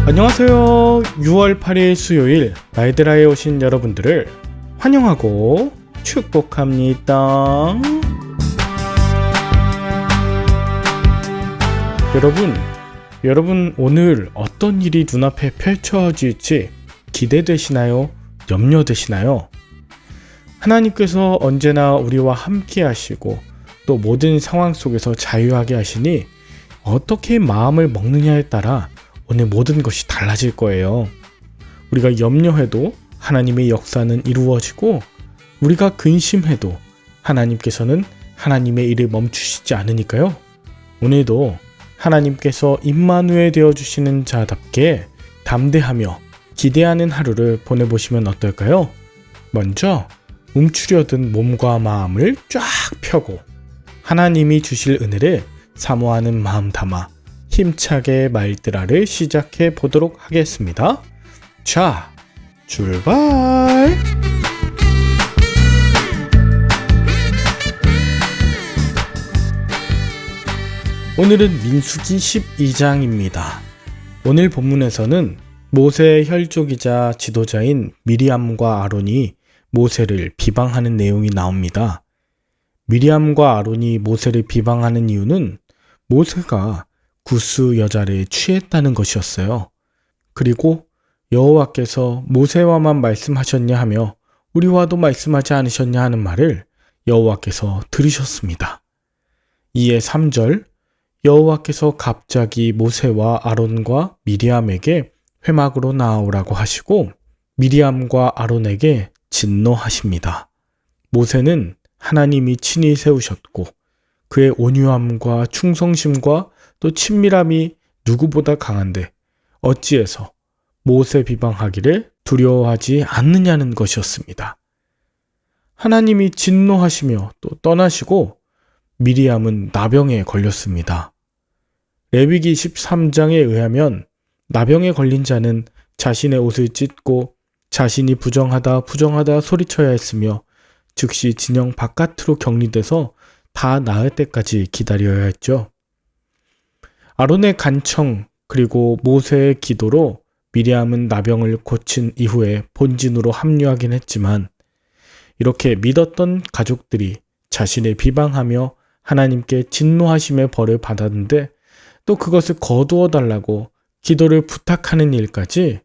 안녕하세요. 6월 8일 수요일 말드라에 오신 여러분들을 환영하고 축복합니다. 여러분 오늘 어떤 일이 눈앞에 펼쳐질지 기대되시나요? 염려되시나요? 하나님께서 언제나 우리와 함께 하시고 또 모든 상황 속에서 자유하게 하시니 어떻게 마음을 먹느냐에 따라 오늘 모든 것이 달라질 거예요. 우리가 염려해도 하나님의 역사는 이루어지고 우리가 근심해도 하나님께서는 하나님의 일을 멈추시지 않으니까요. 오늘도 하나님께서 임마누엘 되어주시는 자답게 담대하며 기대하는 하루를 보내보시면 어떨까요? 먼저 움츠려든 몸과 마음을 쫙 펴고 하나님이 주실 은혜를 사모하는 마음 담아 힘차게 말드라를 시작해 보도록 하겠습니다. 자, 출발! 오늘은 민수기 12장입니다. 오늘 본문에서는 모세의 혈족이자 지도자인 미리암과 아론이 모세를 비방하는 내용이 나옵니다. 미리암과 아론이 모세를 비방하는 이유는 모세가 구스 여자를 취했다는 것이었어요. 그리고 여호와께서 모세와만 말씀하셨냐 하며 우리와도 말씀하지 않으셨냐 하는 말을 여호와께서 들으셨습니다. 이에 3절 여호와께서 갑자기 모세와 아론과 미리암에게 회막으로 나아오라고 하시고 미리암과 아론에게 진노하십니다. 모세는 하나님이 친히 세우셨고 그의 온유함과 충성심과 또 친밀함이 누구보다 강한데 어찌해서 모세 비방하기를 두려워하지 않느냐는 것이었습니다. 하나님이 진노하시며 또 떠나시고 미리암은 나병에 걸렸습니다. 레위기 13장에 의하면 나병에 걸린 자는 자신의 옷을 찢고 자신이 부정하다 소리쳐야 했으며 즉시 진영 바깥으로 격리돼서 다 나을 때까지 기다려야 했죠. 아론의 간청 그리고 모세의 기도로 미리암은 나병을 고친 이후에 본진으로 합류하긴 했지만 이렇게 믿었던 가족들이 자신을 비방하며 하나님께 진노하심의 벌을 받았는데 또 그것을 거두어 달라고 기도를 부탁하는 일까지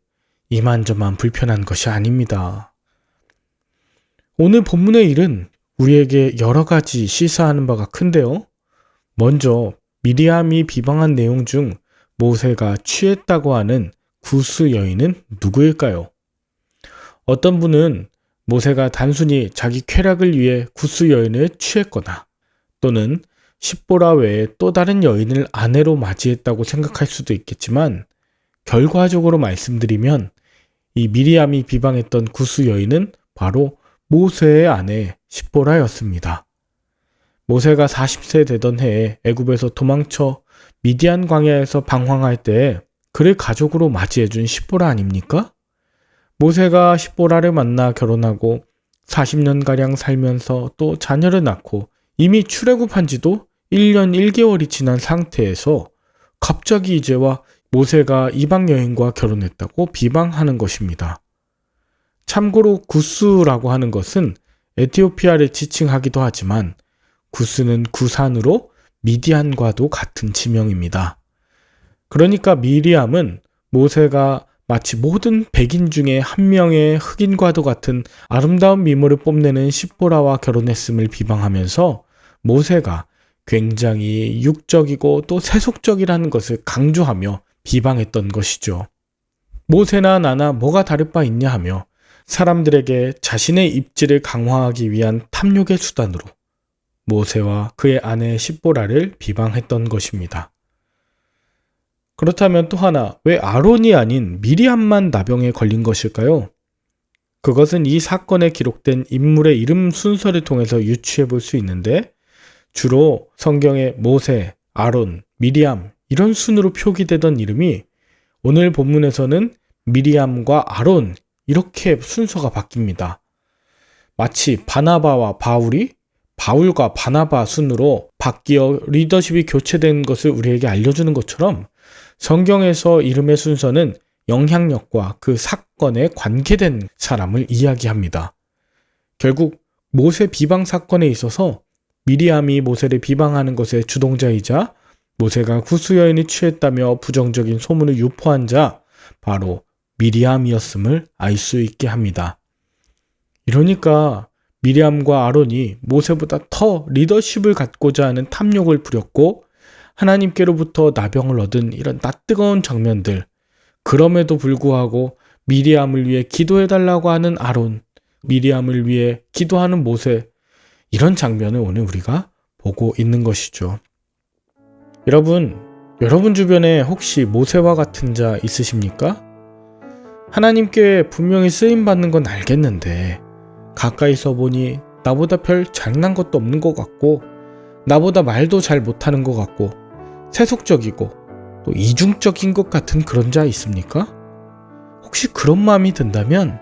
이만저만 불편한 것이 아닙니다. 오늘 본문의 일은 우리에게 여러 가지 시사하는 바가 큰데요. 먼저 미리암이 비방한 내용 중 모세가 취했다고 하는 구스 여인은 누구일까요? 어떤 분은 모세가 단순히 자기 쾌락을 위해 구스 여인을 취했거나 또는 십보라 외에 또 다른 여인을 아내로 맞이했다고 생각할 수도 있겠지만 결과적으로 말씀드리면 이 미리암이 비방했던 구스 여인은 바로 모세의 아내 십보라였습니다. 모세가 40세 되던 해에 애굽에서 도망쳐 미디안 광야에서 방황할 때 그를 가족으로 맞이해준 십보라 아닙니까? 모세가 십보라를 만나 결혼하고 40년가량 살면서 또 자녀를 낳고 이미 출애굽한 지도 1년 1개월이 지난 상태에서 갑자기 이제와 모세가 이방 여인과 결혼했다고 비방하는 것입니다. 참고로 구스라고 하는 것은 에티오피아를 지칭하기도 하지만 구스는 구산으로 미디안과도 같은 지명입니다. 그러니까 미리암은 모세가 마치 모든 백인 중에 한 명의 흑인과도 같은 아름다운 미모를 뽐내는 십보라와 결혼했음을 비방하면서 모세가 굉장히 육적이고 또 세속적이라는 것을 강조하며 비방했던 것이죠. 모세나 나나 뭐가 다를 바 있냐 하며 사람들에게 자신의 입지를 강화하기 위한 탐욕의 수단으로 모세와 그의 아내 십보라를 비방했던 것입니다. 그렇다면 또 하나, 왜 아론이 아닌 미리암만 나병에 걸린 것일까요? 그것은 이 사건에 기록된 인물의 이름 순서를 통해서 유추해 볼 수 있는데 주로 성경에 모세, 아론, 미리암 이런 순으로 표기되던 이름이 오늘 본문에서는 미리암과 아론 이렇게 순서가 바뀝니다. 마치 바나바와 바울이 바울과 바나바 순으로 바뀌어 리더십이 교체된 것을 우리에게 알려주는 것처럼 성경에서 이름의 순서는 영향력과 그 사건에 관계된 사람을 이야기합니다. 결국 모세 비방 사건에 있어서 미리암이 모세를 비방하는 것의 주동자이자 모세가 구수 여인이 취했다며 부정적인 소문을 유포한 자 바로 미리암이었음을 알 수 있게 합니다. 이러니까 미리암과 아론이 모세보다 더 리더십을 갖고자 하는 탐욕을 부렸고 하나님께로부터 나병을 얻은 이런 낯뜨거운 장면들, 그럼에도 불구하고 미리암을 위해 기도해달라고 하는 아론, 미리암을 위해 기도하는 모세, 이런 장면을 오늘 우리가 보고 있는 것이죠. 여러분 주변에 혹시 모세와 같은 자 있으십니까? 하나님께 분명히 쓰임받는 건 알겠는데 가까이서 보니 나보다 별 잘난 것도 없는 것 같고 나보다 말도 잘 못하는 것 같고 세속적이고 또 이중적인 것 같은 그런 자 있습니까? 혹시 그런 마음이 든다면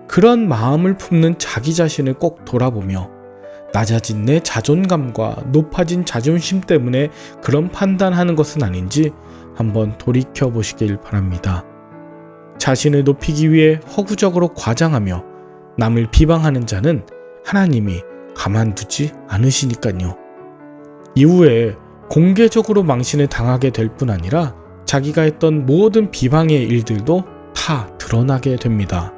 그런 마음을 품는 자기 자신을 꼭 돌아보며 낮아진 내 자존감과 높아진 자존심 때문에 그런 판단하는 것은 아닌지 한번 돌이켜 보시길 바랍니다. 자신을 높이기 위해 허구적으로 과장하며 남을 비방하는 자는 하나님이 가만두지 않으시니까요. 이후에 공개적으로 망신을 당하게 될 뿐 아니라 자기가 했던 모든 비방의 일들도 다 드러나게 됩니다.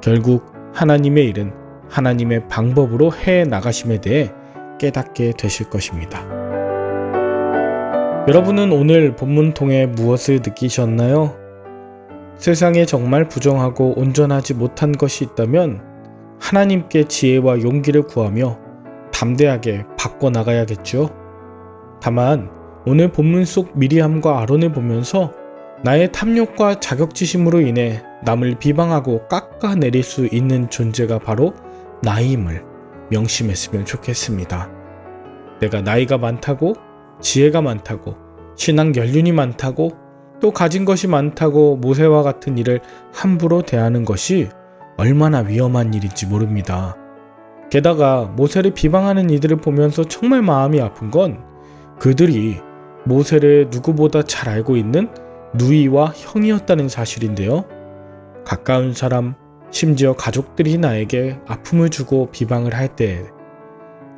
결국 하나님의 일은 하나님의 방법으로 해 나가심에 대해 깨닫게 되실 것입니다. 여러분은 오늘 본문 통해 무엇을 느끼셨나요? 세상에 정말 부정하고 온전하지 못한 것이 있다면 하나님께 지혜와 용기를 구하며 담대하게 바꿔나가야겠죠. 다만 오늘 본문 속 미리암과 아론을 보면서 나의 탐욕과 자격지심으로 인해 남을 비방하고 깎아내릴 수 있는 존재가 바로 나임을 명심했으면 좋겠습니다. 내가 나이가 많다고, 지혜가 많다고, 신앙 연륜이 많다고, 또 가진 것이 많다고 모세와 같은 일을 함부로 대하는 것이 얼마나 위험한 일인지 모릅니다. 게다가 모세를 비방하는 이들을 보면서 정말 마음이 아픈 건 그들이 모세를 누구보다 잘 알고 있는 누이와 형이었다는 사실인데요. 가까운 사람, 심지어 가족들이 나에게 아픔을 주고 비방을 할 때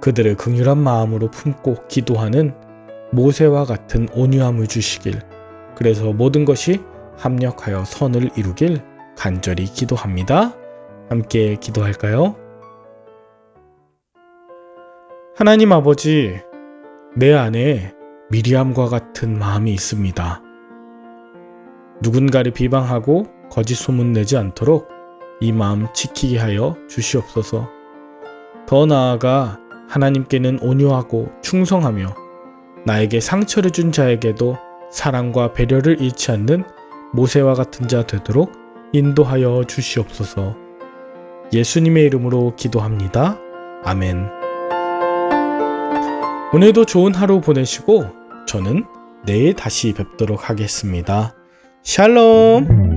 그들을 긍휼한 마음으로 품고 기도하는 모세와 같은 온유함을 주시길, 그래서 모든 것이 합력하여 선을 이루길 간절히 기도합니다. 함께 기도할까요? 하나님 아버지, 내 안에 미리암과 같은 마음이 있습니다. 누군가를 비방하고 거짓 소문 내지 않도록 이 마음 지키게 하여 주시옵소서. 더 나아가 하나님께는 온유하고 충성하며 나에게 상처를 준 자에게도 사랑과 배려를 잃지 않는 모세와 같은 자 되도록 인도하여 주시옵소서. 예수님의 이름으로 기도합니다. 아멘. 오늘도 좋은 하루 보내시고 저는 내일 다시 뵙도록 하겠습니다. 샬롬.